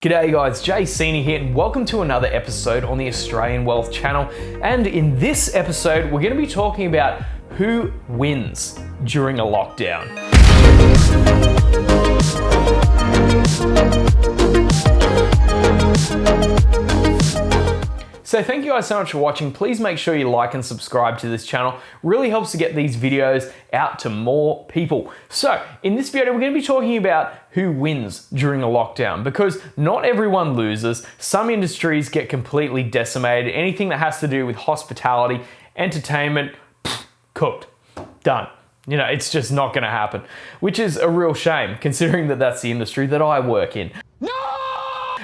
G'day guys, Jay Senior here and welcome to another episode on the Australian Wealth Channel. And in this episode, we're going to be talking about who wins during a lockdown. So thank you guys so much for watching. Please make sure you like and subscribe to this channel. Really helps to get these videos out to more people. So in this video, we're going to be talking about who wins during a lockdown, because not everyone loses. Some industries get completely decimated. Anything that has to do with hospitality, entertainment, cooked, done. You know, it's just not going to happen, which is a real shame considering that that's the industry that I work in.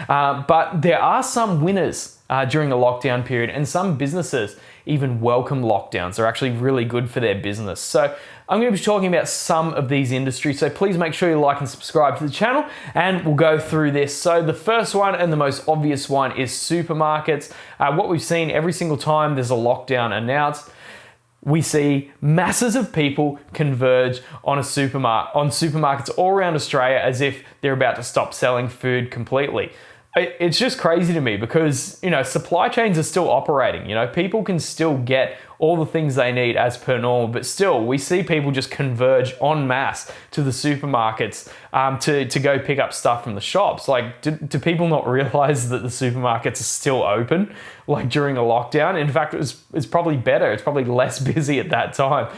But there are some winners during a lockdown period, and some businesses even welcome lockdowns. They're actually really good for their business. So I'm going to be talking about some of these industries. So please make sure you like and subscribe to the channel, and we'll go through this. So the first one and the most obvious one is supermarkets. What we've seen every single time there's a lockdown announced, we see masses of people converge on supermarkets all around Australia as if they're about to stop selling food completely. It's just crazy to me because, you know, supply chains are still operating. You know, people can still get all the things they need as per normal, but still we see people just converge en masse to the supermarkets to go pick up stuff from the shops. Like, do people not realize that the supermarkets are still open, like during a lockdown? In fact, it's probably better. It's probably less busy at that time,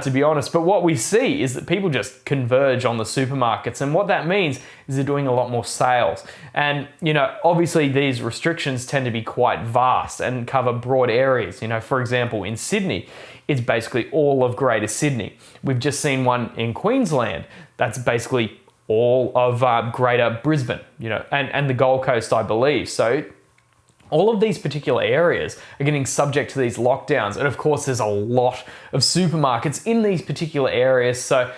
to be honest. But what we see is that people just converge on the supermarkets, and what that means is they're doing a lot more sales. And, you know, obviously these restrictions tend to be quite vast and cover broad areas. You know, for example, in Sydney, it's basically all of Greater Sydney. We've just seen one in Queensland. That's basically all of Greater Brisbane, you know, and the Gold Coast, I believe. So all of these particular areas are getting subject to these lockdowns. And of course, there's a lot of supermarkets in these particular areas. So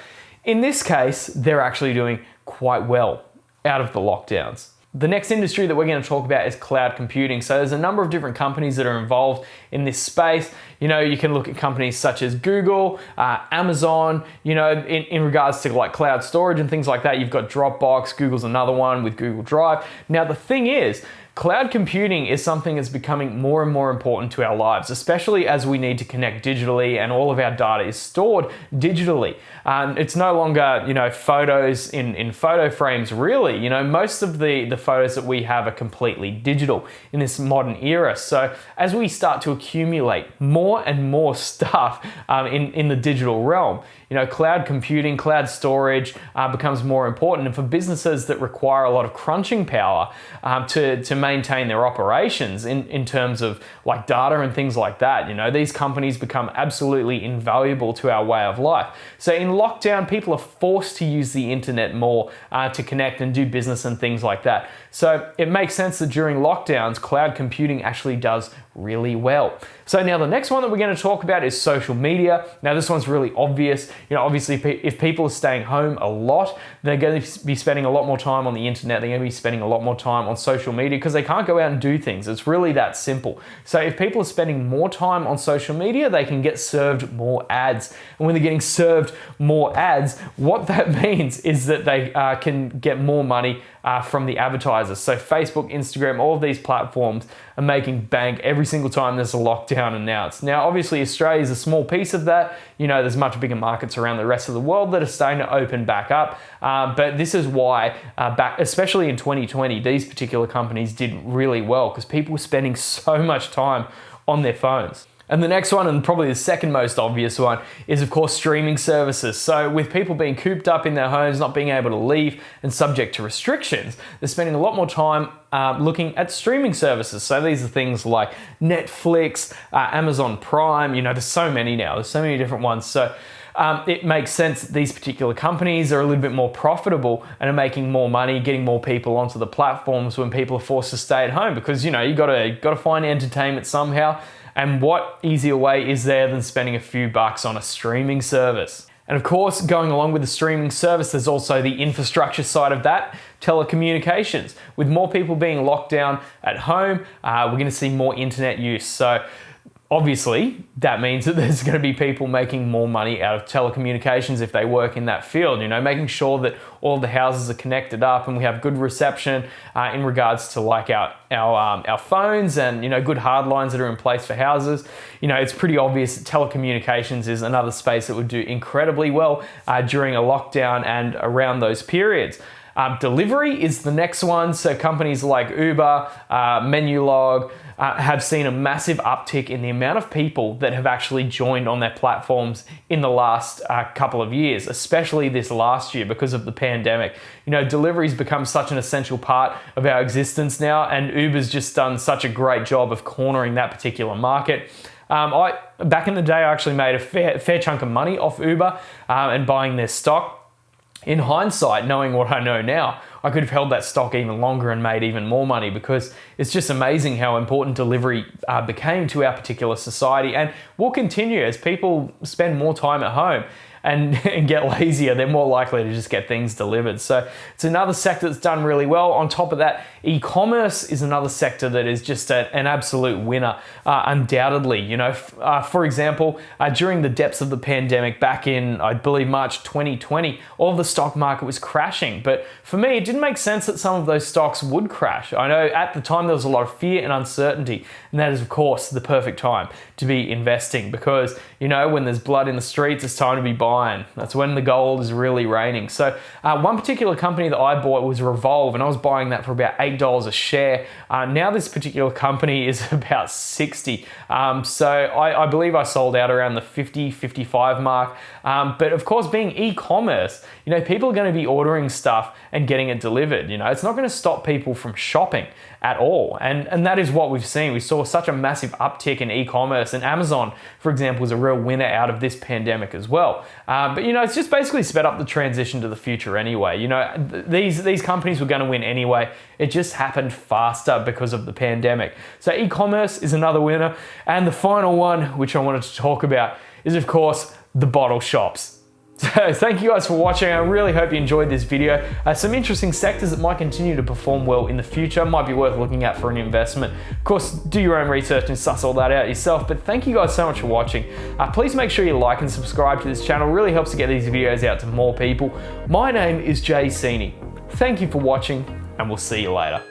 in this case, they're actually doing quite well out of the lockdowns. The next industry that we're going to talk about is cloud computing. So there's a number of different companies that are involved in this space. You know, you can look at companies such as Google, Amazon, you know, in regards to like cloud storage and things like that. You've got Dropbox, Google's another one with Google Drive. Now, the thing is, cloud computing is something that's becoming more and more important to our lives, especially as we need to connect digitally and all of our data is stored digitally. It's no longer, you know, photos in photo frames, really. You know, most of the photos that we have are completely digital in this modern era. So as we start to accumulate more and more stuff in the digital realm, you know, cloud computing, cloud storage becomes more important. And for businesses that require a lot of crunching power to maintain their operations in terms of like data and things like that, you know, these companies become absolutely invaluable to our way of life. So in lockdown, people are forced to use the internet more to connect and do business and things like that. So it makes sense that during lockdowns, cloud computing actually does really well. So now the next one that we're going to talk about is social media. Now this one's really obvious. You know, obviously if people are staying home a lot, they're going to be spending a lot more time on the internet. They're going to be spending a lot more time on social media because they can't go out and do things. It's really that simple. So if people are spending more time on social media, they can get served more ads. And when they're getting served more ads, what that means is that they can get more money from the advertisers. So Facebook, Instagram, all of these platforms are making bank every single time there's a lockdown announced. Now, obviously, Australia is a small piece of that. You know, there's much bigger markets around the rest of the world that are starting to open back up. But this is why, especially in 2020, these particular companies did really well because people were spending so much time on their phones. And the next one, and probably the second most obvious one, is of course streaming services. So with people being cooped up in their homes, not being able to leave and subject to restrictions, they're spending a lot more time looking at streaming services. So these are things like Netflix, Amazon Prime, you know, there's so many now, there's so many different ones. So it makes sense that these particular companies are a little bit more profitable and are making more money, getting more people onto the platforms when people are forced to stay at home, because, you know, you gotta find entertainment somehow. And what easier way is there than spending a few bucks on a streaming service? And of course, going along with the streaming service, there's also the infrastructure side of that, telecommunications. With more people being locked down at home, we're going to see more internet use. So Obviously, that means that there's going to be people making more money out of telecommunications if they work in that field, making sure that all the houses are connected up and we have good reception in regards to like our phones and, good hard lines that are in place for houses. It's pretty obvious that telecommunications is another space that would do incredibly well during a lockdown and around those periods. Delivery is the next one. So companies like Uber, Menulog have seen a massive uptick in the amount of people that have actually joined on their platforms in the last couple of years, especially this last year because of the pandemic. Delivery's become such an essential part of our existence now, and Uber's just done such a great job of cornering that particular market. Back in the day, I actually made a fair chunk of money off Uber and buying their stock. In hindsight, knowing what I know now, I could have held that stock even longer and made even more money, because it's just amazing how important delivery became to our particular society, and will continue as people spend more time at home and get lazier. They're more likely to just get things delivered. So it's another sector that's done really well. On top of that, e-commerce is another sector that is just an absolute winner, undoubtedly. For example, during the depths of the pandemic back in, I believe, March 2020, all of the stock market was crashing. But for me, it didn't make sense that some of those stocks would crash. I know at the time there was a lot of fear and uncertainty, and that is, of course, the perfect time to be investing, because, when there's blood in the streets, it's time to be buying. That's when the gold is really raining. So one particular company that I bought was Revolve, and I was buying that for about $8 a share. Now this particular company is about 60. So I believe I sold out around the 50, 55 mark. But of course, being e-commerce, people are going to be ordering stuff and getting it delivered. It's not going to stop people from shopping at all. And that is what we've seen. We saw such a massive uptick in e-commerce, and Amazon, for example, was a real winner out of this pandemic as well. But it's just basically sped up the transition to the future anyway. These companies were going to win anyway. It just happened faster because of the pandemic. So e-commerce is another winner. And the final one, which I wanted to talk about, is of course the bottle shops. So thank you guys for watching. I really hope you enjoyed this video. Some interesting sectors that might continue to perform well in the future, might be worth looking at for an investment. Of course, do your own research and suss all that out yourself, but thank you guys so much for watching. Please make sure you like and subscribe to this channel. It really helps to get these videos out to more people. My name is Jay Sini. Thank you for watching, and we'll see you later.